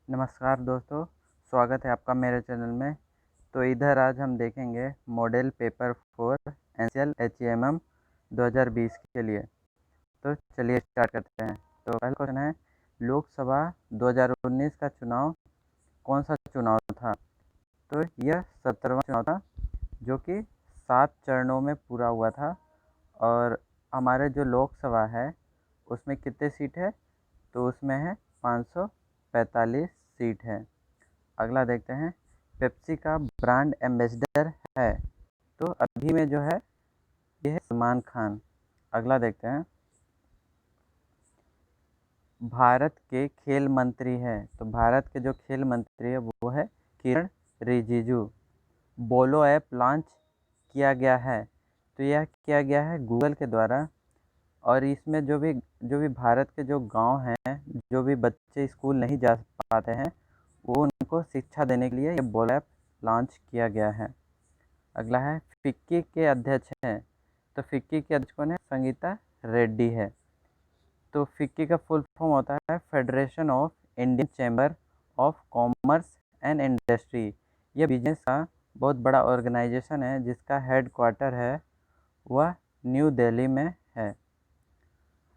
नमस्कार दोस्तों, स्वागत है आपका मेरे चैनल में। तो इधर आज हम देखेंगे मॉडल पेपर 4 एनसीएल एचईएमएम 2020 के लिए। तो चलिए स्टार्ट करते हैं। तो पहला क्वेश्चन है, लोकसभा 2019 का चुनाव कौन सा चुनाव था? तो यह 17वां चुनाव था, जो कि 7 चरणों में पूरा हुआ था। और हमारे जो लोकसभा है उसमें कितने सीट है? तो उसमें है 545 सीट है। अगला देखते हैं, पेप्सी का ब्रांड एम्बेसडर है। तो अभी में जो है ये है सलमान खान। अगला देखते हैं, भारत के खेल मंत्री है। तो भारत के जो खेल मंत्री है वो है किरण रिजिजू। बोलो ऐप लॉन्च किया गया है। तो यह किया गया है गूगल के द्वारा। और इसमें जो भी भारत के जो गांव हैं, जो भी बच्चे स्कूल नहीं जा पाते हैं, वो उनको शिक्षा देने के लिए ये बोलो ऐप लॉन्च किया गया है। अगला है, फिक्की के अध्यक्ष हैं। तो फिक्की के अध्यक्ष कौन है? संगीता रेड्डी है। तो फिक्की का फुल फॉर्म होता है federation of Indian chamber of commerce and industry. यह बिजनेस का बहुत बड़ा ऑर्गेनाइजेशन है जिसका हेड क्वार्टर है वह न्यू दिल्ली में है।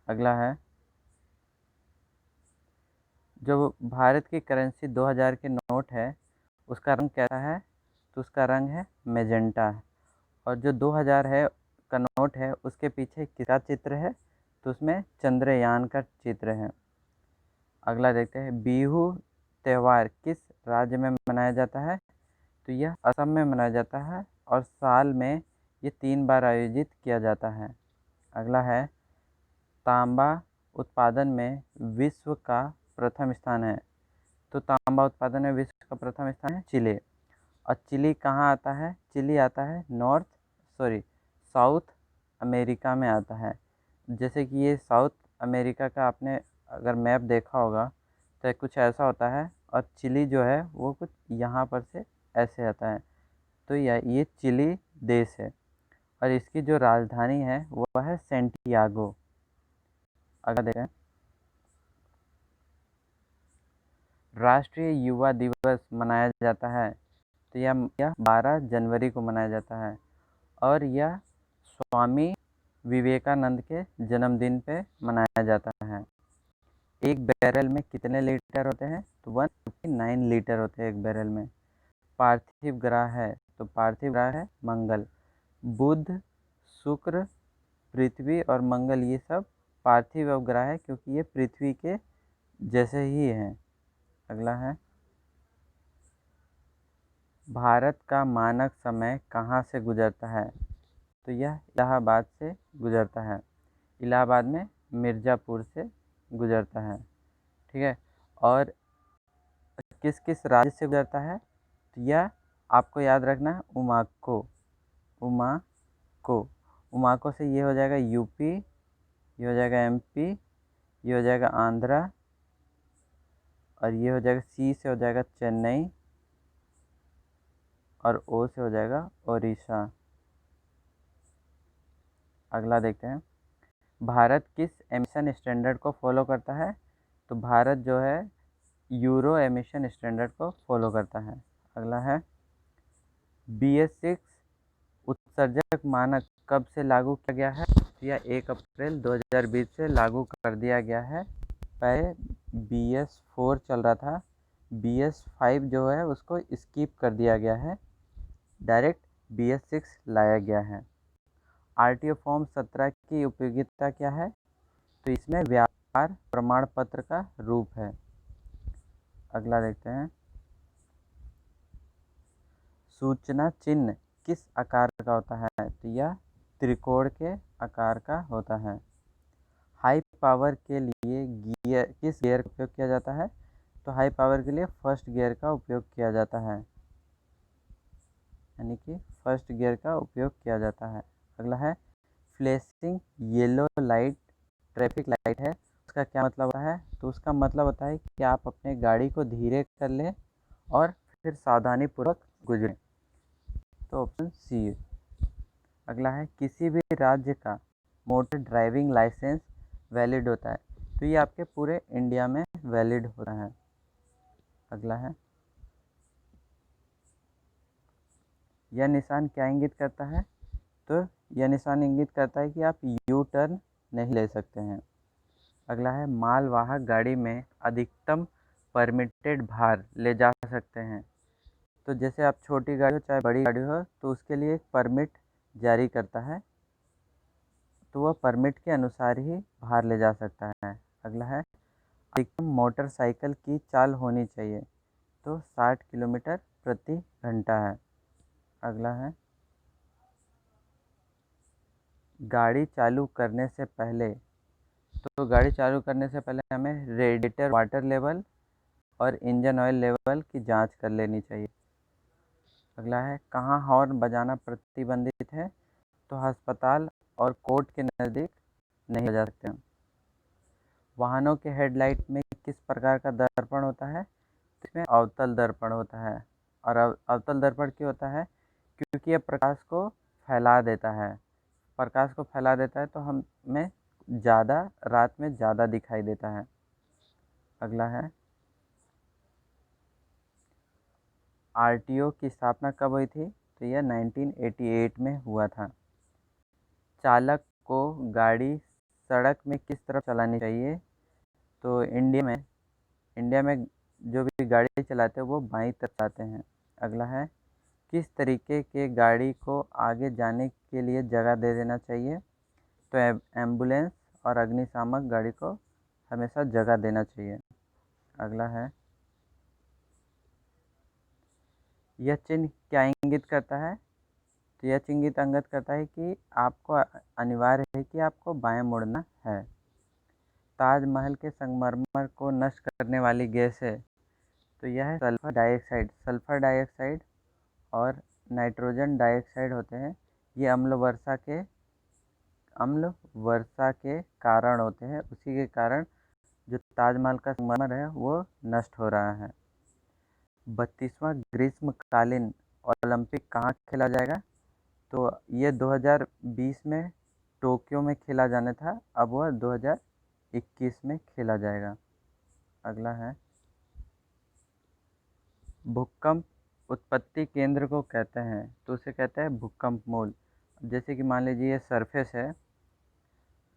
अगला है, जो भारत की करेंसी 2000 के नोट है उसका रंग कैसा है? तो उसका रंग है मेजेंटा। और जो 2000 है का नोट है उसके पीछे किसका चित्र है? तो उसमें चंद्रयान का चित्र है। अगला देखते हैं, बिहू त्यौहार किस राज्य में मनाया जाता है? तो यह असम में मनाया जाता है और साल में ये 3 बार आयोजित किया जाता है। अगला है, तांबा उत्पादन में विश्व का प्रथम स्थान है। तो तांबा उत्पादन में विश्व का प्रथम स्थान है चिली। और चिली कहाँ आता है? चिली आता है साउथ अमेरिका में आता है। जैसे कि ये साउथ अमेरिका का आपने अगर मैप देखा होगा तो कुछ ऐसा होता है, और चिली जो है वो कुछ यहाँ पर से ऐसे आता है। तो ये चिली देश है और इसकी जो राजधानी है वह है सेंटियागो। अगला देखें, राष्ट्रीय युवा दिवस मनाया जाता है। तो यह 12 जनवरी को मनाया जाता है और यह स्वामी विवेकानंद के जन्मदिन पे मनाया जाता है। एक बैरल में कितने लीटर होते हैं? तो 159 लीटर होते हैं एक बैरल में। पार्थिव ग्रह है। तो पार्थिव ग्रह है मंगल। बुध, शुक्र, पृथ्वी और मंगल ये सब पार्थिव ग्रह है क्योंकि ये पृथ्वी के जैसे ही हैं। अगला है, भारत का मानक समय कहाँ से गुजरता है? तो यह इलाहाबाद से गुजरता है। इलाहाबाद में मिर्ज़ापुर से गुजरता है। ठीक है। और किस किस राज्य से गुजरता है? तो यह आपको याद रखना है, उमाको उमाको से ये हो जाएगा यूपी, ये हो जाएगा एमपी, ये हो जाएगा आंध्रा, और ये हो जाएगा सी से हो जाएगा चेन्नई, और ओ से हो जाएगा ओडिशा। अगला देखते हैं, भारत किस एमिशन स्टैंडर्ड को फॉलो करता है? तो भारत जो है यूरो एमिशन स्टैंडर्ड को फॉलो करता है। अगला है, BS6 उत्सर्जक मानक कब से लागू किया गया है? यह 1 अप्रैल 2020 से लागू कर दिया गया है। पहले BS4 चल रहा था, BS5 जो है उसको स्किप कर दिया गया है, डायरेक्ट BS6 लाया गया है। RTO फॉर्म 17 की उपयोगिता क्या है? तो इसमें व्यापार प्रमाण पत्र का रूप है। अगला देखते हैं, सूचना चिन्ह किस आकार का होता है? तो यह त्रिकोण के आकार का होता है। हाई पावर के लिए किस गियर का उपयोग किया जाता है? तो हाई पावर के लिए फर्स्ट गियर का उपयोग किया जाता है, यानी कि फर्स्ट गियर का उपयोग किया जाता है। अगला है, flashing yellow light traffic light है, उसका क्या मतलब होता है? तो उसका मतलब होता है कि आप अपने गाड़ी को धीरे कर लें और फिर सावधानी पूर्वक गुजरें। तो ऑप्शन सी है। अगला है, किसी भी राज्य का मोटर ड्राइविंग लाइसेंस वैलिड होता है। तो ये आपके पूरे इंडिया में वैलिड होता है। अगला है, यह निशान क्या इंगित करता है? तो यह निशान इंगित करता है कि आप यू टर्न नहीं ले सकते हैं। अगला है, मालवाहक गाड़ी में अधिकतम परमिटेड भार ले जा सकते हैं। तो जैसे आप छोटी गाड़ी हो चाहे बड़ी गाड़ी हो तो उसके लिए एक परमिट जारी करता है, तो वह परमिट के अनुसार ही भार ले जा सकता है। अगला है, अधिकतम मोटरसाइकिल की चाल होनी चाहिए, तो 60 किलोमीटर प्रति घंटा है। अगला है, गाड़ी चालू करने से पहले, तो गाड़ी चालू करने से पहले हमें रेडिएटर वाटर लेवल और इंजन ऑयल लेवल की जांच कर लेनी चाहिए। अगला है, कहाँ हॉर्न बजाना प्रतिबंधित है? तो अस्पताल और कोर्ट के नज़दीक नहीं बजा सकते हैं। वाहनों के हेडलाइट में किस प्रकार का दर्पण होता है? तो इसमें अवतल दर्पण होता है। और अवतल दर्पण क्यों होता है? क्योंकि यह प्रकाश को फैला देता है। प्रकाश को फैला देता है तो हमें ज़्यादा रात में ज़्यादा दिखाई देता है। अगला है, आरटीओ की स्थापना कब हुई थी? तो यह 1988 में हुआ था। चालक को गाड़ी सड़क में किस तरफ चलानी चाहिए? तो इंडिया में जो भी गाड़ी चलाते हैं वो बाईं तरफ चलाते हैं। अगला है, किस तरीके के गाड़ी को आगे जाने के लिए जगह दे देना चाहिए? तो एम्बुलेंस और अग्निशामक गाड़ी को हमेशा जगह देना चाहिए। अगला है, यह चिन्ह क्या इंगित करता है? तो यह चिन्ह इंगित करता है कि आपको अनिवार्य है कि आपको बाएं मुड़ना है। ताजमहल के संगमरमर को नष्ट करने वाली गैस है, तो यह है सल्फर डाइऑक्साइड। सल्फर डाइऑक्साइड और नाइट्रोजन डाइऑक्साइड होते हैं, ये अम्ल वर्षा के कारण होते हैं। उसी के कारण जो ताजमहल का संगमरमर है वो नष्ट हो रहा है। 32वां ग्रीष्मकालीन ओलंपिक कहाँ खेला जाएगा? तो ये 2020 में टोक्यो में खेला जाना था, अब वह 2021 में खेला जाएगा। अगला है, भूकंप उत्पत्ति केंद्र को कहते हैं, तो उसे कहते हैं भूकंप मूल। जैसे कि मान लीजिए ये सरफेस है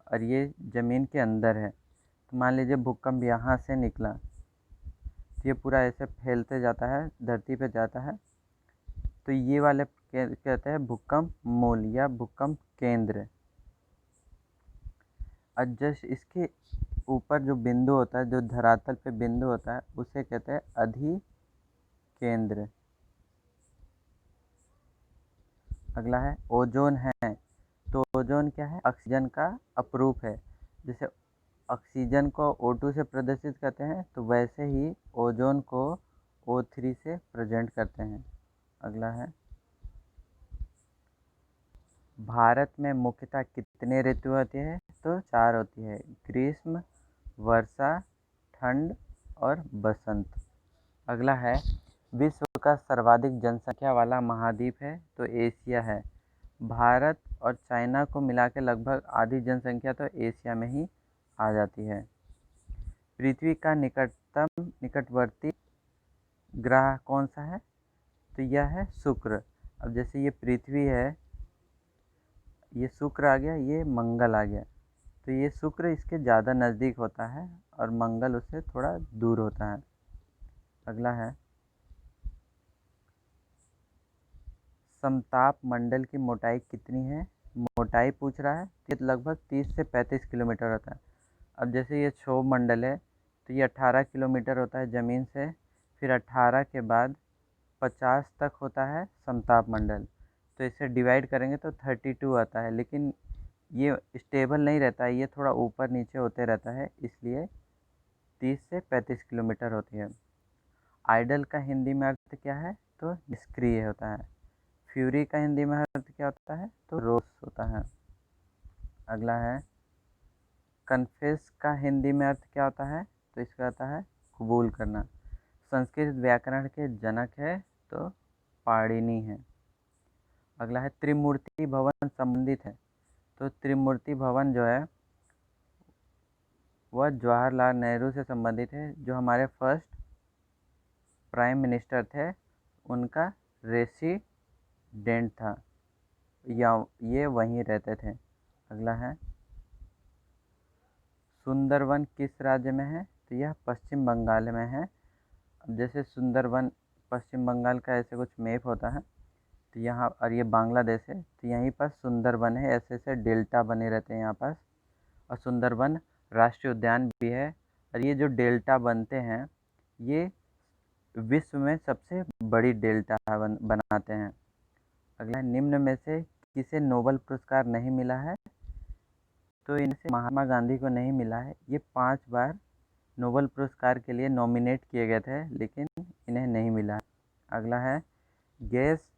और ये ज़मीन के अंदर है, तो मान लीजिए भूकंप यहाँ से निकला, तो ये पूरा ऐसे फैलते जाता है, धरती पे जाता है, तो ये वाले कहते हैं भूकंप मूल या भूकंप केंद्र। और जस्ट इसके ऊपर जो बिंदु होता है, जो धरातल पे बिंदु होता है, उसे कहते हैं अधिकेंद्र। अगला है, ओजोन है, तो ओजोन क्या है? ऑक्सीजन का अपरूप है। जैसे ऑक्सीजन को O2 से प्रदर्शित करते हैं, तो वैसे ही ओजोन को O3 से प्रेजेंट करते हैं। अगला है, भारत में मुख्यतः कितने ऋतु होती है? तो 4 होती है, ग्रीष्म, वर्षा, ठंड और बसंत। अगला है, विश्व का सर्वाधिक जनसंख्या वाला महाद्वीप है? तो एशिया है। भारत और चाइना को मिला के लगभग आधी जनसंख्या तो एशिया में ही आ जाती है। पृथ्वी का निकटवर्ती ग्रह कौन सा है? तो यह है शुक्र। अब जैसे ये पृथ्वी है, ये शुक्र आ गया, ये मंगल आ गया, तो ये शुक्र इसके ज़्यादा नज़दीक होता है और मंगल उससे थोड़ा दूर होता है। अगला है, समताप मंडल की मोटाई कितनी है? मोटाई पूछ रहा है, तो ये लगभग 30 से 35 किलोमीटर होता है। अब जैसे ये क्षोभ मंडल है, तो ये 18 किलोमीटर होता है ज़मीन से, फिर 18 के बाद 50 तक होता है समताप मंडल, तो इसे डिवाइड करेंगे तो 32 आता है। लेकिन ये स्टेबल नहीं रहता है, ये थोड़ा ऊपर नीचे होते रहता है, इसलिए 30 से 35 किलोमीटर होती है। आइडल का हिंदी में अर्थ क्या है? तो निष्क्रिय होता है। फ्यूरी का हिंदी में अर्थ क्या होता है? तो रोष होता है। अगला है, कन्फेस का हिंदी में अर्थ क्या होता है? तो इसका होता है कबूल करना। संस्कृत व्याकरण के जनक है? तो पाणिनि है। अगला है, त्रिमूर्ति भवन संबंधित है? तो त्रिमूर्ति भवन जो है वह जवाहरलाल नेहरू से संबंधित है, जो हमारे फर्स्ट प्राइम मिनिस्टर थे उनका रेसिडेंट था, या ये वहीं रहते थे। अगला है सुंदरवन किस राज्य में है, तो यह पश्चिम बंगाल में है। अब जैसे सुंदरवन पश्चिम बंगाल का ऐसे कुछ मैप होता है, तो यहाँ, और ये बांग्लादेश है, तो यहीं पर सुंदरवन है, ऐसे ऐसे डेल्टा बने रहते हैं यहाँ पास। और सुंदरवन राष्ट्रीय उद्यान भी है। और ये जो डेल्टा बनते हैं ये विश्व में सबसे बड़ी डेल्टा बनाते हैं। अगला, निम्न में से किसे नोबेल पुरस्कार नहीं मिला है, तो इनसे महात्मा गांधी को नहीं मिला है। ये 5 बार नोबेल पुरस्कार के लिए नॉमिनेट किए गए थे लेकिन इन्हें नहीं मिला है। अगला है गैस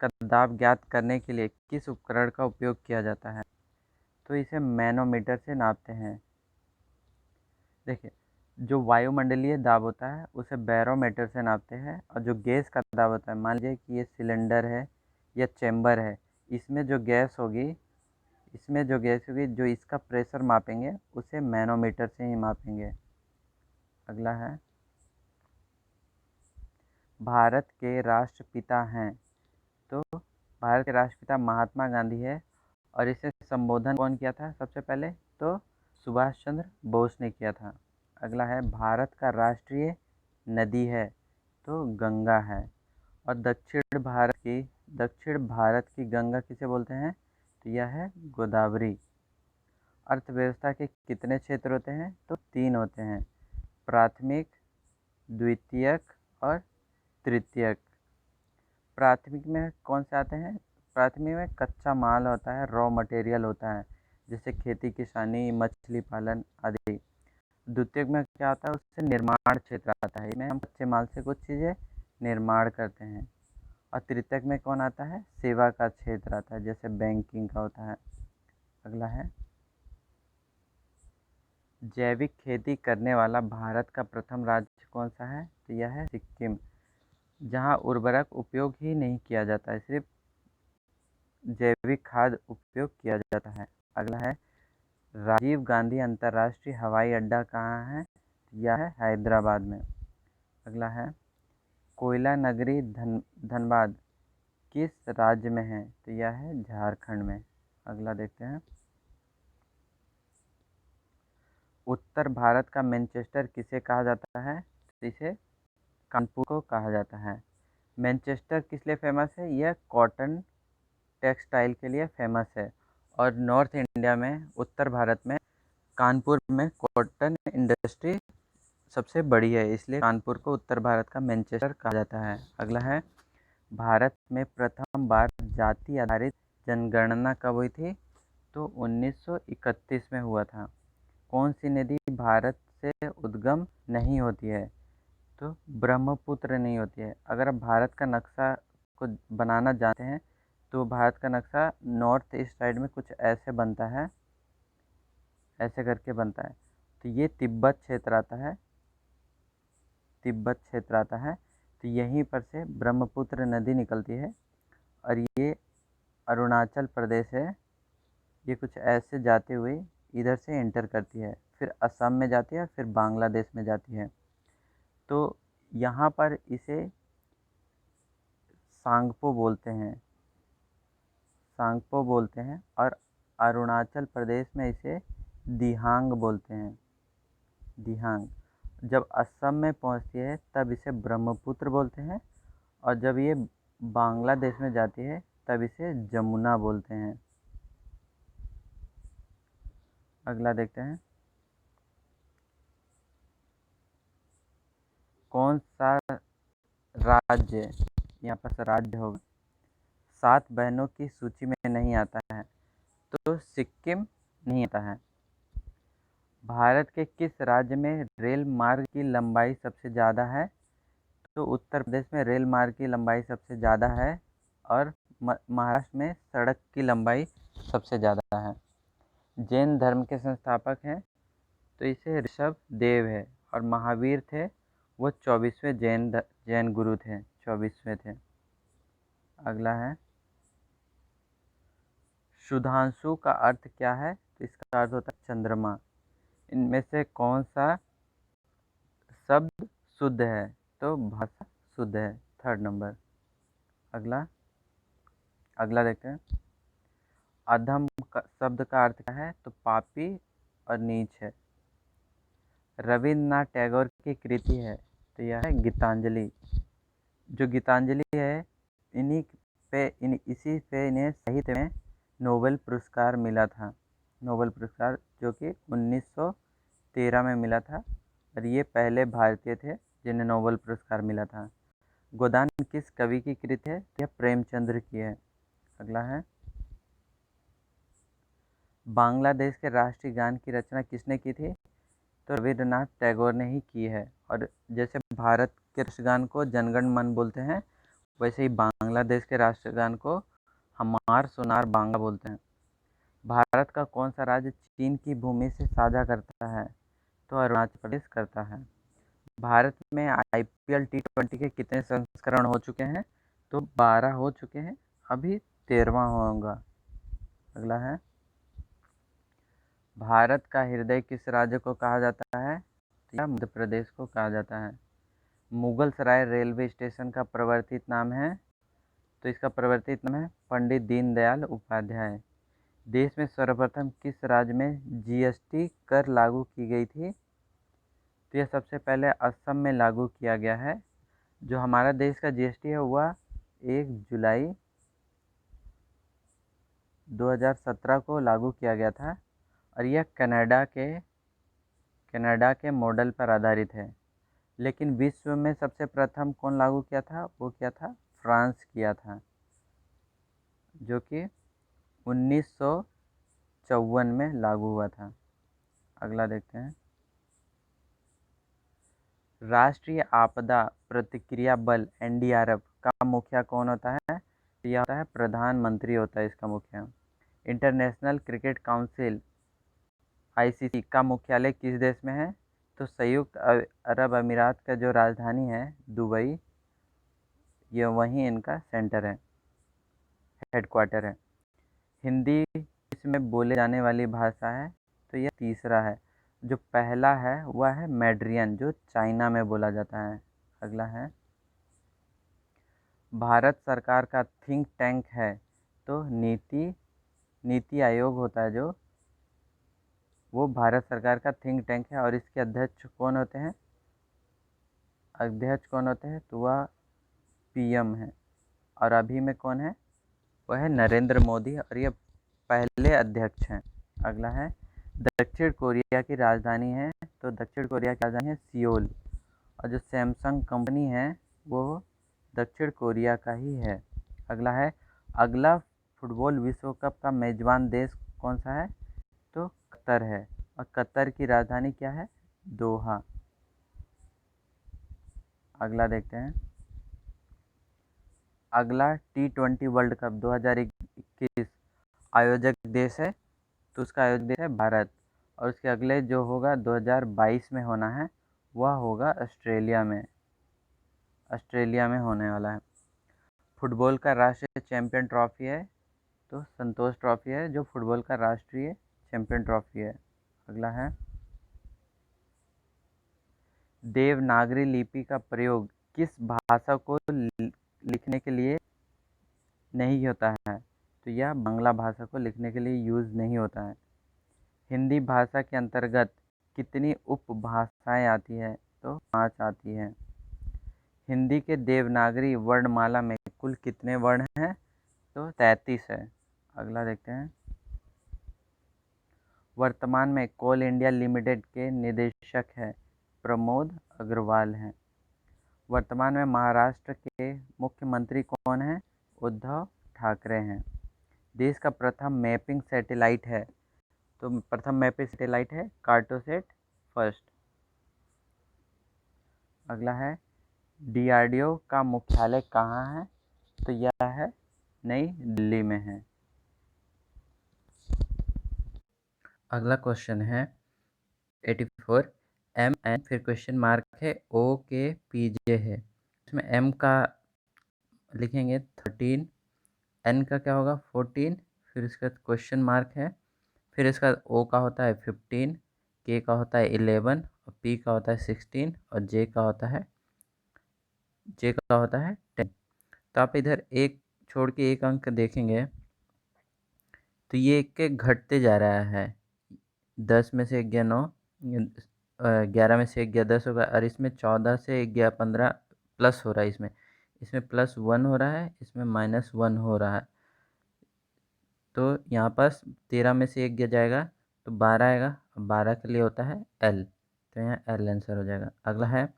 का दाब ज्ञात करने के लिए किस उपकरण का उपयोग किया जाता है, तो इसे मैनोमीटर से नापते हैं। देखिए, जो वायुमंडलीय दाब होता है उसे बैरोमीटर से नापते हैं, और जो गैस का दाब होता है, मान लीजिए कि ये सिलेंडर है या चैम्बर है, इसमें जो गैस होगी जो इसका प्रेशर मापेंगे उसे मैनोमीटर से ही मापेंगे। अगला है भारत के राष्ट्रपिता हैं, तो भारत के राष्ट्रपिता महात्मा गांधी है। और इसे संबोधन कौन किया था सबसे पहले, तो सुभाष चंद्र बोस ने किया था। अगला है भारत का राष्ट्रीय नदी है, तो गंगा है। और दक्षिण भारत की गंगा किसे बोलते हैं, तो यह है गोदावरी। अर्थव्यवस्था के कितने क्षेत्र होते हैं, तो 3 होते हैं, प्राथमिक, द्वितीयक और तृतीयक। प्राथमिक में कौन से आते हैं, प्राथमिक में कच्चा माल होता है, रॉ मटेरियल होता है, जैसे खेती किसानी, मछली पालन आदि। द्वितीयक में क्या होता है, उससे निर्माण क्षेत्र आता है, इसमें हम कच्चे माल से कुछ चीज़ें निर्माण करते हैं। और तृतीयक में कौन आता है, सेवा का क्षेत्र आता है, जैसे बैंकिंग का होता है। अगला है जैविक खेती करने वाला भारत का प्रथम राज्य कौन सा है, तो यह है सिक्किम, जहाँ उर्वरक उपयोग ही नहीं किया जाता है, सिर्फ जैविक खाद उपयोग किया जाता है। अगला है राजीव गांधी अंतर्राष्ट्रीय हवाई अड्डा कहाँ है, यह है हैदराबाद में। अगला है कोयला नगरी धनबाद किस राज्य में है, तो यह है झारखंड में। अगला देखते हैं उत्तर भारत का मैनचेस्टर किसे कहा जाता है, तो इसे कानपुर को कहा जाता है। मैनचेस्टर किस लिए फेमस है, यह कॉटन टेक्सटाइल के लिए फेमस है। और नॉर्थ इंडिया में, उत्तर भारत में कानपुर में कॉटन इंडस्ट्री सबसे बड़ी है, इसलिए कानपुर को उत्तर भारत का मैनचेस्टर कहा जाता है। अगला है भारत में प्रथम बार जाति आधारित जनगणना कब हुई थी, तो 1931 में हुआ था। कौन सी नदी भारत से उद्गम नहीं होती है, तो ब्रह्मपुत्र नहीं होती है। अगर आप भारत का नक्शा को बनाना जानते हैं तो भारत का नक्शा नॉर्थ ईस्ट साइड में कुछ ऐसे बनता है, ऐसे करके बनता है। तो ये तिब्बत क्षेत्र आता है, तो यहीं पर से ब्रह्मपुत्र नदी निकलती है। और ये अरुणाचल प्रदेश है, ये कुछ ऐसे जाते हुए इधर से एंटर करती है, फिर असम में जाती है, फिर बांग्लादेश में जाती है। तो यहाँ पर इसे सांगपो बोलते हैं, और अरुणाचल प्रदेश में इसे दिहांग बोलते हैं, दिहांग। जब असम में पहुँचती है तब इसे ब्रह्मपुत्र बोलते हैं, और जब ये बांग्लादेश में जाती है तब इसे जमुना बोलते हैं। अगला देखते हैं कौन सा राज्य, यहाँ पर राज्य होगा, 7 बहनों की सूची में नहीं आता है, तो सिक्किम नहीं आता है। भारत के किस राज्य में रेल मार्ग की लंबाई सबसे ज़्यादा है, तो उत्तर प्रदेश में रेल मार्ग की लंबाई सबसे ज़्यादा है। और महाराष्ट्र में सड़क की लंबाई सबसे ज़्यादा है। जैन धर्म के संस्थापक हैं, तो इसे ऋषभ देव है। और महावीर थे, वो 24वें जैन गुरु थे, 24वें थे। अगला है सुधांशु का अर्थ क्या है, तो इसका अर्थ होता है चंद्रमा। इनमें से कौन सा शब्द शुद्ध है, तो भाषा शुद्ध है, 3rd नंबर। अगला देखते हैं। अधम शब्द का अर्थ क्या है? तो पापी और नीच है। रविन्द्रनाथ टैगोर की कृति है, तो यह है गीतांजलि। जो गीतांजलि है, इसी पे इन्हें साहित्य में नोबेल पुरस्कार मिला था। नोबेल पुरस्कार जो कि 1913 में मिला था, और ये पहले भारतीय थे जिन्हें नोबेल पुरस्कार मिला था। गोदान किस कवि की कृति है? यह प्रेमचंद्र की है। अगला है, बांग्लादेश के राष्ट्रीय गान की रचना किसने की थी? तो रविन्द्रनाथ टैगोर ने ही की है। और जैसे भारत के राष्ट्रगान को जनगण मन बोलते हैं, वैसे ही बांग्लादेश के राष्ट्रगान को हमार सोनार बांग्ला बोलते हैं। भारत का कौन सा राज्य चीन की भूमि से साझा करता है? तो अरुणाचल प्रदेश करता है। भारत में IPL T20 के कितने संस्करण हो चुके हैं? तो 12 हो चुके हैं, अभी 13वां होगा। अगला है, भारत का हृदय किस राज्य को कहा जाता है? या मध्य प्रदेश को कहा जाता है। मुगल सराय रेलवे स्टेशन का प्रवर्तित नाम है? तो इसका प्रवर्तित नाम है पंडित दीनदयाल उपाध्याय। देश में सर्वप्रथम किस राज्य में GST कर लागू की गई थी? तो यह सबसे पहले असम में लागू किया गया है। जो हमारा देश का GST है वह 1 जुलाई 2017 को लागू किया गया था, और यह कनाडा के मॉडल पर आधारित है। लेकिन विश्व में सबसे प्रथम कौन लागू किया था? वो किया था फ्रांस किया था, जो कि 1954 में लागू हुआ था। अगला देखते हैं। राष्ट्रीय आपदा प्रतिक्रिया बल NDRF का मुखिया कौन होता है? यह होता है प्रधानमंत्री होता है इसका मुखिया। इंटरनेशनल क्रिकेट काउंसिल ICC का मुख्यालय किस देश में है? तो संयुक्त अरब अमीरात का जो राजधानी है दुबई, यह वहीं इनका सेंटर है, हेडक्वार्टर है। हिंदी इसमें बोले जाने वाली भाषा है, तो यह तीसरा है। जो पहला है वह है मैड्रियन, जो चाइना में बोला जाता है। अगला है, भारत सरकार का थिंक टैंक है, तो नीति आयोग होता है जो, वो भारत सरकार का थिंक टैंक है। और इसके अध्यक्ष कौन होते हैं? तो वह PM है। और अभी में कौन है? वह है नरेंद्र मोदी, और ये पहले अध्यक्ष हैं। अगला है, दक्षिण कोरिया की राजधानी है, तो दक्षिण कोरिया की राजधानी है सियोल। और जो सैमसंग कंपनी है वो दक्षिण कोरिया का ही है। अगला है, अगला फुटबॉल विश्व कप का मेजबान देश कौन सा है? तो कतर है। और कतर की राजधानी क्या है? दोहा। अगला देखते हैं। अगला T20 वर्ल्ड कप 2021 आयोजक देश है, तो उसका आयोजक देश है भारत। और उसके अगले जो होगा 2022 में होना है, वह होगा ऑस्ट्रेलिया में होने वाला है। फुटबॉल का राष्ट्रीय चैंपियन ट्रॉफी है, तो संतोष ट्रॉफी है जो फुटबॉल का राष्ट्रीय चैंपियन ट्रॉफी है। अगला है, देवनागरी लिपि का प्रयोग किस भाषा को लिखने के लिए नहीं होता है? तो यह बांग्ला भाषा को लिखने के लिए यूज़ नहीं होता है। हिंदी भाषा के अंतर्गत कितनी उपभाषाएं आती है? तो 5 आती है। हिंदी के देवनागरी वर्णमाला में कुल कितने वर्ण हैं? तो 33 है। अगला देखते हैं। वर्तमान में कोल इंडिया लिमिटेड के निदेशक है प्रमोद अग्रवाल हैं। वर्तमान में महाराष्ट्र के मुख्यमंत्री कौन हैं? उद्धव ठाकरे हैं। देश का प्रथम मैपिंग सैटेलाइट है, तो प्रथम मैपिंग सैटेलाइट है कार्टोसैट फर्स्ट। अगला है, DRDO का मुख्यालय कहाँ है? तो यह है नई दिल्ली में है। अगला क्वेश्चन है 84, MN फिर क्वेश्चन मार्क है OKPJ है। इसमें M का लिखेंगे 13, N का क्या होगा 14, फिर इसका क्वेश्चन मार्क है, फिर इसका O का होता है 15, K का होता है 11, और P का होता है 16, और J का होता है जे का होता है 10। तो आप इधर एक छोड़ के एक अंक देखेंगे तो ये एक एक घटते जा रहा है। 10 में से 1 गया 9, 11 में से 1 गया 10 होगा, और इसमें 14 से 1 गया 15 प्लस हो रहा है। इसमें इसमें +1 हो रहा है, इसमें -1 हो रहा है। तो यहाँ पास 13 में से 1 गया जाएगा तो 12 आएगा, और 12 के लिए होता है L, तो यहाँ L आंसर हो जाएगा। अगला है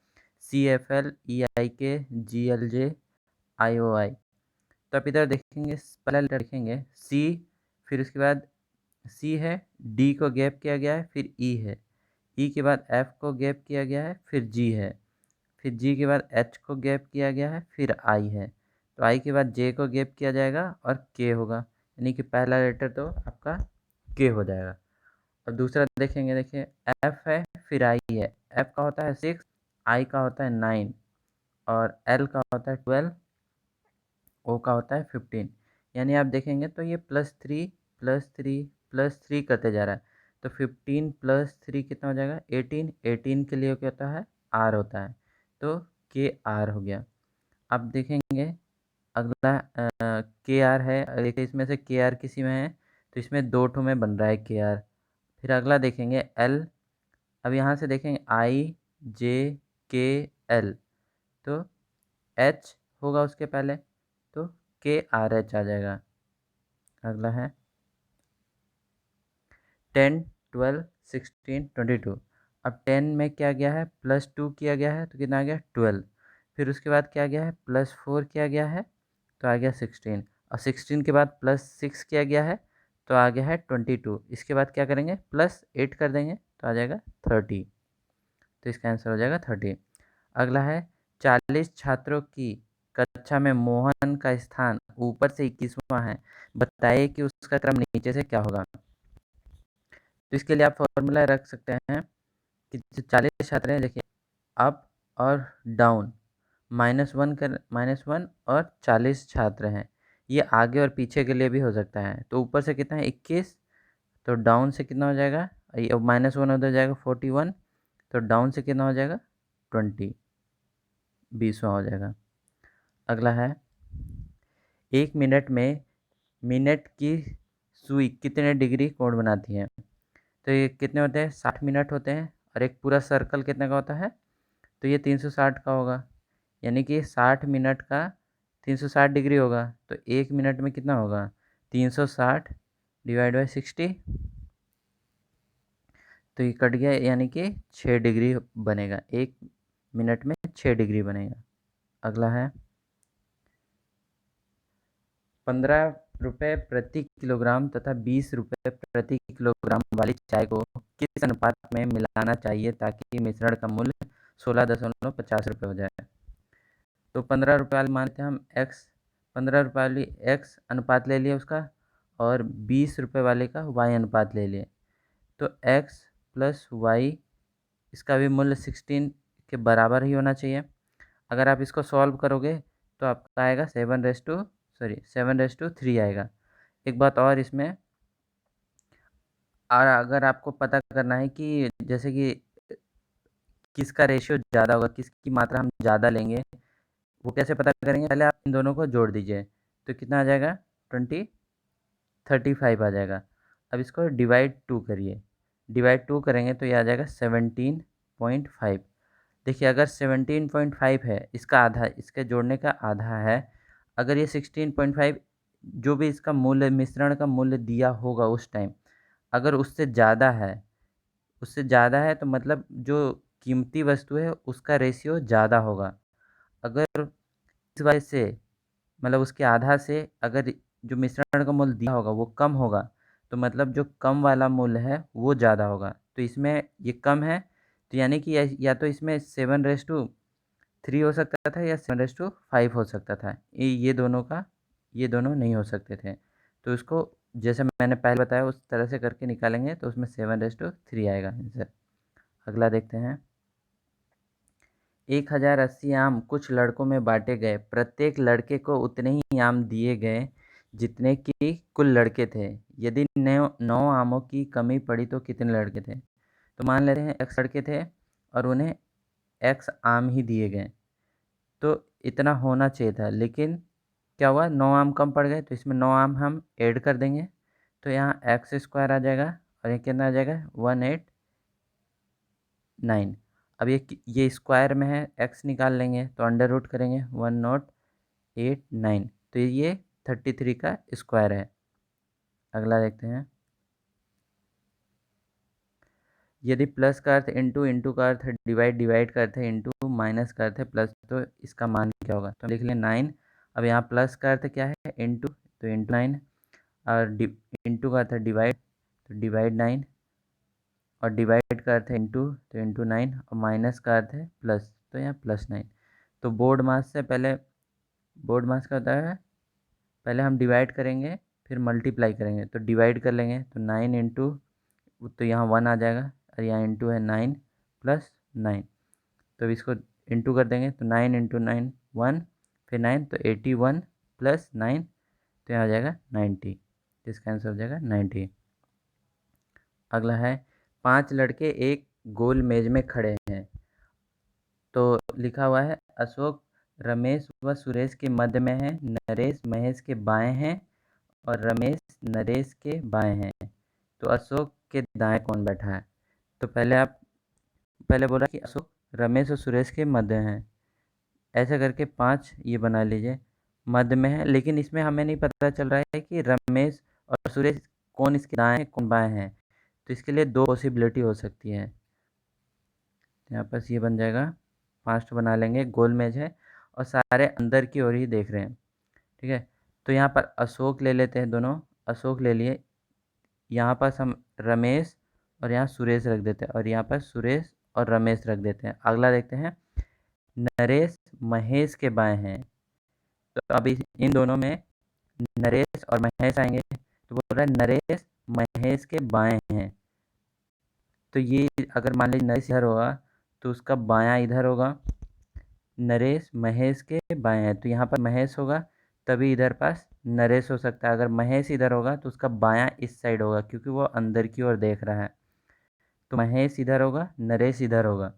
CFL EIK GLJ IOI। तो आप इधर देखेंगे, पहला लेटर देखेंगे C, फिर उसके बाद C है, D को गैप किया गया है, फिर E है, E के बाद F को गैप किया गया है, फिर G है, फिर G के बाद H को गैप किया गया है, फिर I है। तो I के बाद J को गैप किया जाएगा और K होगा, यानी कि पहला लेटर तो आपका K हो जाएगा। और दूसरा देखेंगे, देखिए F है, फिर I है। F का होता है 6, I का होता है 9, और L का होता है 12, O का होता है 15। यानी आप देखेंगे तो ये +3 +3 +3 करते जा रहा है। तो 15 + 3 कितना हो जाएगा 18। 18 के लिए क्या होता है R होता है, तो KR हो गया। अब देखेंगे अगला KR है, देखिए इसमें से KR किसी में है तो इसमें 2 ठो में बन रहा है KR। फिर अगला देखेंगे L। अब यहाँ से देखेंगे IJKL, तो H होगा उसके पहले, तो KRH आ जाएगा। अगला है 10 12 16 22। अब 10 में क्या गया है +2 किया गया है तो कितना आ गया 12। फिर उसके बाद क्या गया है +4 किया गया है तो आ गया 16, और 16 के बाद +6 किया गया है तो आ गया है 22। इसके बाद क्या करेंगे +8 कर देंगे तो आ जाएगा 30, तो इसका आंसर हो जाएगा 30। अगला है 40 छात्रों की कक्षा में मोहन का स्थान ऊपर से 21वां है, बताइए कि उसका क्रम नीचे से क्या होगा। तो इसके लिए आप फॉर्मूला रख सकते हैं कि जो 40 छात्र हैं, देखिए अप और डाउन, -1 और 40 छात्र हैं, ये आगे और पीछे के लिए भी हो सकता है। तो ऊपर से कितना है 21, तो डाउन से कितना हो जाएगा, -1 उधर जाएगा 41, तो डाउन से कितना हो जाएगा 20, 20वां हो जाएगा। अगला है 1 मिनट में मिनट की सुई कितने डिग्री कोण बनाती है। तो ये कितने होते हैं 60 मिनट होते हैं, और एक पूरा सर्कल कितने का होता है, तो ये 360 का होगा, यानी कि 60 मिनट का 360 डिग्री होगा। तो 1 मिनट में कितना होगा 360 / 60, तो ये कट गया, यानी कि 6 डिग्री बनेगा, 1 मिनट में 6 डिग्री बनेगा। अगला है 15 रुपये प्रति किलोग्राम तथा 20 रुपये प्रति किलोग्राम वाली चाय को किस अनुपात में मिलाना चाहिए ताकि मिश्रण का मूल्य 16.50 रुपये हो जाए। तो 15 रुपये वाले मानते हैं हम x, 15 रुपये वाली x अनुपात ले लिए उसका, और 20 रुपये वाले का y अनुपात ले लिए। तो x + y, इसका भी मूल्य 16 के बराबर ही होना चाहिए। अगर आप इसको सॉल्व करोगे तो आपका आएगा 7/3 आएगा। एक बात और इसमें, और अगर आपको पता करना है कि जैसे कि किसका रेशियो ज़्यादा होगा, किसकी मात्रा हम ज़्यादा लेंगे, वो कैसे पता करेंगे, पहले आप इन दोनों को जोड़ दीजिए तो कितना आ जाएगा 20 35 आ जाएगा। अब इसको /2 करिए, /2 करेंगे तो ये आ जाएगा 17.5। देखिए अगर 17.5 है, इसका आधा, इसके जोड़ने का आधा है। अगर ये 16.5 जो भी इसका मूल्य, मिश्रण का मूल्य दिया होगा उस टाइम, अगर उससे ज़्यादा है तो मतलब जो कीमती वस्तु है उसका रेशियो ज़्यादा होगा। अगर इस वजह से, मतलब उसके आधा से अगर जो मिश्रण का मूल्य दिया होगा वो कम होगा, तो मतलब जो कम वाला मूल्य है वो ज़्यादा होगा। तो इसमें ये कम है, तो यानी कि या तो इसमें 7/3 हो सकता था या 7/5 हो सकता था। ये दोनों नहीं हो सकते थे। तो इसको जैसे मैंने पहले बताया उस तरह से करके निकालेंगे तो उसमें 7/3 आएगा आंसर। अगला देखते हैं 1080 आम कुछ लड़कों में बांटे गए, प्रत्येक लड़के को उतने ही आम दिए गए जितने कि कुल लड़के थे। यदि 9 आमों की कमी पड़ी तो कितने लड़के थे। तो मान लेते हैं x लड़के थे और उन्हें x आम ही दिए गए। तो इतना होना चाहिए था, लेकिन क्या हुआ, 9 आम कम पड़ गए, तो इसमें 9 आम हम ऐड कर देंगे। तो यहाँ एक्स स्क्वायर आ जाएगा और ये कितना आ जाएगा 189। अब ये स्क्वायर में है, एक्स निकाल लेंगे तो अंडर रूट करेंगे 1089, तो ये 33 का स्क्वायर है। अगला देखते हैं। यदि प्लस का अर्थ इंटू, इंटू का अर्थ डिवाइड, डिवाइड का अर्थ इंटू, माइनस का अर्थ है प्लस, तो इसका मान क्या होगा, तो लिख लें 9। अब यहाँ प्लस का अर्थ क्या है इंटू, तो इंटू 9, और इंटू का अर्थ है डिवाइड, तो डिवाइड 9, और डिवाइड का अर्थ है इंटू, तो इंटू 9, और माइनस का अर्थ है प्लस, तो यहाँ प्लस 9। तो बोर्ड मास से पहले, बोर्ड मास का होता है पहले हम डिवाइड करेंगे फिर मल्टीप्लाई करेंगे, तो डिवाइड कर लेंगे तो 9 इंटू, तो यहाँ 1 आ जाएगा, और यहाँ इंटू है 9 प्लस 9, तो इसको इंटू कर देंगे तो 9 इंटू 9 1, फिर 9, तो 81 प्लस 9, तो यहाँ आ जाएगा 90, इसका आंसर हो जाएगा 90। अगला है 5 लड़के एक गोल मेज में खड़े हैं, तो लिखा हुआ है अशोक रमेश व सुरेश के मध्य में है, नरेश महेश के बाएं हैं और रमेश नरेश के बाएं हैं, तो अशोक के दाएं कौन बैठा है। तो पहले बोला कि अशोक रमेश और सुरेश के मध्य हैं, ऐसा करके 5 ये बना लीजिए मध्य में है, लेकिन इसमें हमें नहीं पता चल रहा है कि रमेश और सुरेश कौन इसके दाएं हैं कौन बाएं हैं, तो इसके लिए 2 पॉसिबिलिटी हो सकती है। यहाँ पर ये बन जाएगा, 5 तो बना लेंगे, गोल मेज है और सारे अंदर की ओर ही देख रहे हैं, ठीक है। तो यहाँ पर अशोक ले लेते हैं, दोनों अशोक ले लिए, यहाँ पास हम रमेश और यहाँ सुरेश रख देते हैं, और यहाँ पर सुरेश और रमेश रख देते हैं। अगला देखते हैं, नरेश महेश के बाएं हैं, तो अब इन दोनों में नरेश और महेश आएंगे, तो बोल रहा है नरेश महेश के बाएं हैं, तो ये अगर मान लीजिए नरेश इधर होगा तो उसका बायां इधर होगा, नरेश महेश के बाएं हैं, तो यहाँ पर महेश होगा तभी इधर पास नरेश हो सकता है, अगर महेश इधर होगा तो उसका बायां इस साइड होगा क्योंकि वो अंदर की ओर देख रहा है, तो महेश इधर होगा नरेश इधर होगा।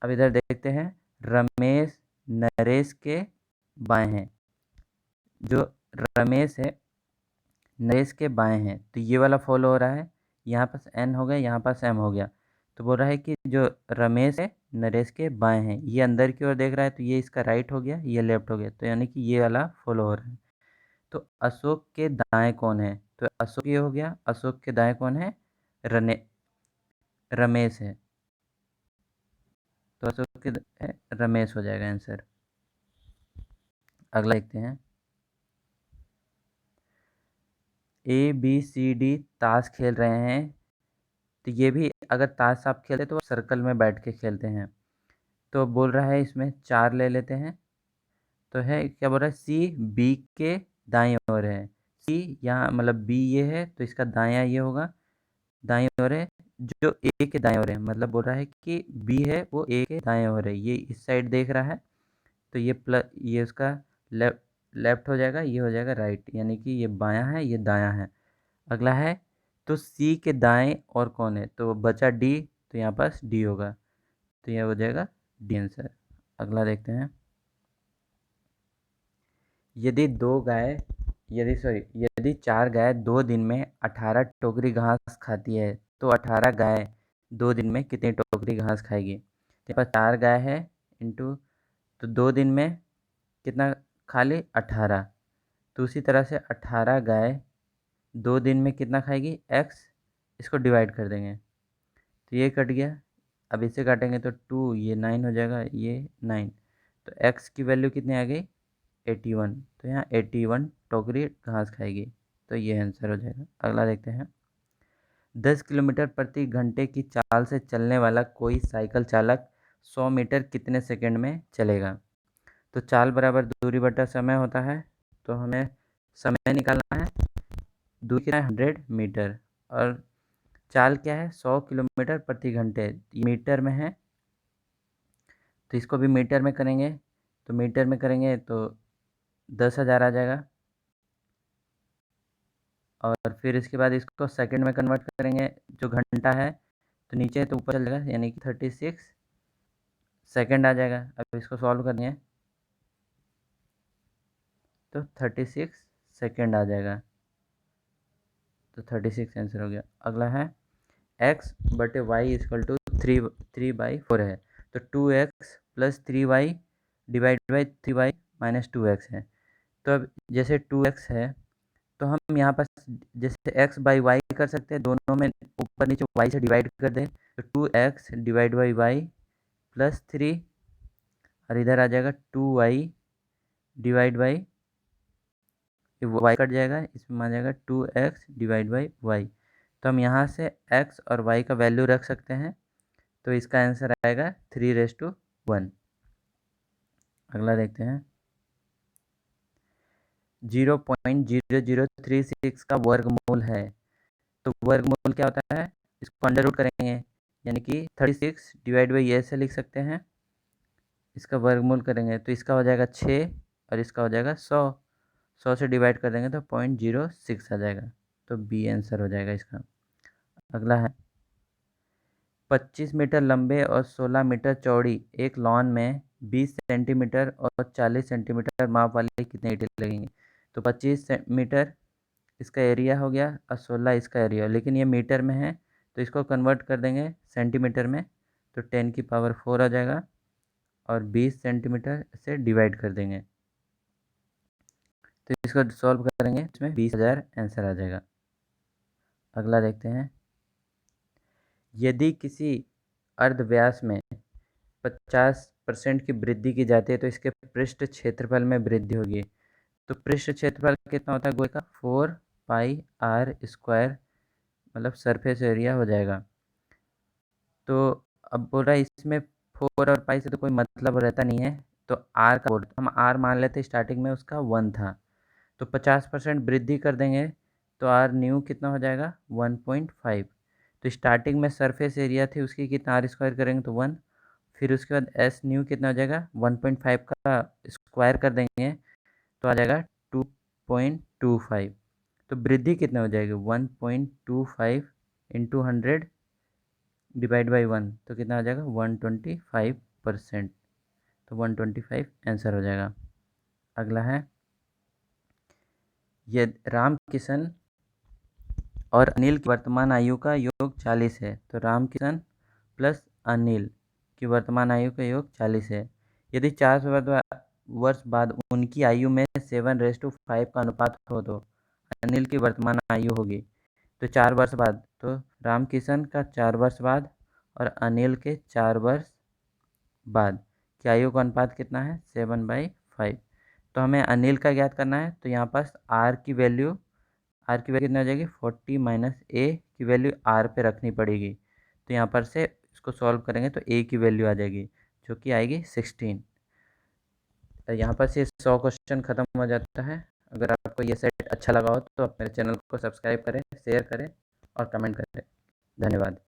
अब इधर देखते हैं, रमेश नरेश के बाएं हैं, जो रमेश है नरेश के बाएं हैं, तो ये वाला फॉलो हो रहा है, यहाँ पास एन हो गया यहाँ पास एम हो गया, तो बोल रहा है कि जो रमेश है नरेश के बाएं हैं, ये अंदर की ओर देख रहा है, तो ये इसका राइट हो गया, ये लेफ्ट हो गया, तो यानी कि ये वाला फॉलो हो रहा है। तो अशोक के दाएं कौन है, तो अशोक ये हो गया, अशोक के दाएं कौन है, रने रमेश है, तो अशोक के रमेश हो जाएगा आंसर। अगला देखते हैं, ABCD ताश खेल रहे हैं, तो ये भी अगर ताश आप खेलते तो सर्कल में बैठ के खेलते हैं, तो बोल रहा है इसमें 4 ले लेते हैं, तो है क्या बोल रहा है CB के दाएं ओर है, C यहाँ मतलब B ये है तो इसका दायां ये होगा, दाएं ओर है, जो A के दाएं ओर है, मतलब बोल रहा है कि B है वो A के दाएं ओर है, ये इस साइड देख रहा है, तो ये प्लस ये उसका लेफ्ट लेफ्ट हो जाएगा, ये हो जाएगा राइट, यानी कि ये बायां है ये दायां है। अगला है, तो C के दाएं और कौन है, तो बचा D, तो यहाँ पास D होगा, तो यह हो जाएगा D आंसर। अगला देखते हैं, यदि दो गाय यदि 4 गाय 2 दिन में 18 टोकरी घास खाती है, तो 18 गाय 2 दिन में कितनी टोकरी घास खाएगी। तो पास 4 गाय है इंटू, तो 2 दिन में कितना खा ली 18, तो उसी तरह से 18 गाय 2 दिन में कितना खाएगी x, इसको डिवाइड कर देंगे, तो ये कट गया, अब इसे काटेंगे तो 2 ये 9 हो जाएगा, ये 9, तो x की वैल्यू कितनी आ गई 81, तो यहाँ 81 टोकरी घास खाएगी, तो ये आंसर हो जाएगा। अगला देखते हैं, 10 किलोमीटर प्रति घंटे की चाल से चलने वाला कोई साइकिल चालक 100 मीटर कितने सेकंड में चलेगा। तो चाल बराबर दूरी बटा समय होता है, तो हमें समय निकालना है, दूरी कितना है 100 मीटर, और चाल क्या है 100 किलोमीटर प्रति घंटे, मीटर में है, तो इसको भी मीटर में करेंगे, तो मीटर में करेंगे तो 10,000 आ जाएगा, और फिर इसके बाद इसको सेकंड में कन्वर्ट करेंगे, जो घंटा है तो नीचे तो ऊपर चल जाएगा, यानी कि 36 सेकंड आ जाएगा। अब इसको सॉल्व करनी है, तो 36 सेकेंड आ जाएगा। तो 36 आंसर हो गया। अगला है x बटे वाई इक्वल टू 3/4 है। तो 2x plus 3y divide by 3y minus 2x है। तो अब जैसे 2x है तो हम यहाँ पर जैसे x बाई वाई कर सकते हैं, दोनों में ऊपर नीचे y से डिवाइड कर दें। तो 2x divide by Y plus 3 और इधर आ जाएगा 2y divide by Y cut जाएगा, इसमें आ जाएगा 2x डिवाइड बाई वाई। तो हम यहाँ से x और y का वैल्यू रख सकते हैं। तो इसका आंसर आएगा 3:1। अगला देखते हैं 0.0036 का वर्गमूल है। तो वर्गमूल क्या होता है, इसको अंडर रूट करेंगे, यानी कि 36 डिवाइड बाई ऐसे लिख सकते हैं। इसका वर्गमूल करेंगे तो इसका हो जाएगा 6 और इसका हो जाएगा 100 से डिवाइड कर देंगे तो 0.06 आ जाएगा। तो बी आंसर हो जाएगा इसका। अगला है 25 मीटर लंबे और 16 मीटर चौड़ी एक लॉन में 20 सेंटीमीटर और 40 सेंटीमीटर माप वाली कितने ईंटें लगेंगी। तो 25 मीटर इसका एरिया हो गया और 16 इसका एरिया, लेकिन ये मीटर में है तो इसको कन्वर्ट कर देंगे सेंटीमीटर में। तो 10⁴ आ जाएगा और 20 सेंटीमीटर से डिवाइड कर देंगे तो इसको सॉल्व करेंगे, इसमें 20,000 आंसर आ जाएगा। अगला देखते हैं यदि किसी अर्धव्यास में 50% की वृद्धि की जाती है तो इसके पृष्ठ क्षेत्रफल में वृद्धि होगी। तो पृष्ठ क्षेत्रफल कितना होता है गोले का, 4πr², मतलब सरफेस एरिया हो जाएगा। तो अब बोल रहा है इसमें 4 और पाई से तो कोई मतलब रहता नहीं है, तो आर का बोल, हम आर मान लेते स्टार्टिंग में उसका 1 था। तो 50% वृद्धि कर देंगे तो आर न्यू कितना हो जाएगा 1.5। तो स्टार्टिंग में सरफेस एरिया थी उसकी कितना, r² करेंगे तो 1, फिर उसके बाद एस न्यू कितना हो जाएगा 1.5 का स्क्वायर कर देंगे तो आ जाएगा 2.25। तो वृद्धि कितना हो जाएगी 1.25 इंटू 100 डिवाइड बाई 1, तो कितना आ जाएगा 125%। तो 125 आंसर हो जाएगा। अगला है ये राम किशन और अनिल की वर्तमान आयु का योग 40 है। तो राम किशन प्लस अनिल की वर्तमान आयु का योग 40 है। यदि 4 वर्ष बाद उनकी आयु में 7:5 का अनुपात हो तो अनिल की वर्तमान आयु होगी। तो 4 वर्ष बाद, तो राम किशन का 4 वर्ष बाद और अनिल के 4 वर्ष बाद की आयु का अनुपात कितना है 7/5। तो हमें अनिल का ज्ञात करना है। तो यहाँ पास आर की वैल्यू कितना हो जाएगी 40 माइनस ए की वैल्यू आर पे रखनी पड़ेगी। तो यहाँ पर से इसको सॉल्व करेंगे तो ए की वैल्यू आ जाएगी जो कि आएगी 16। तो यहाँ पर से 100 क्वेश्चन ख़त्म हो जाता है। अगर आपको ये सेट अच्छा लगा हो तो आप मेरे चैनल को सब्सक्राइब करें, शेयर करें और कमेंट करें। धन्यवाद।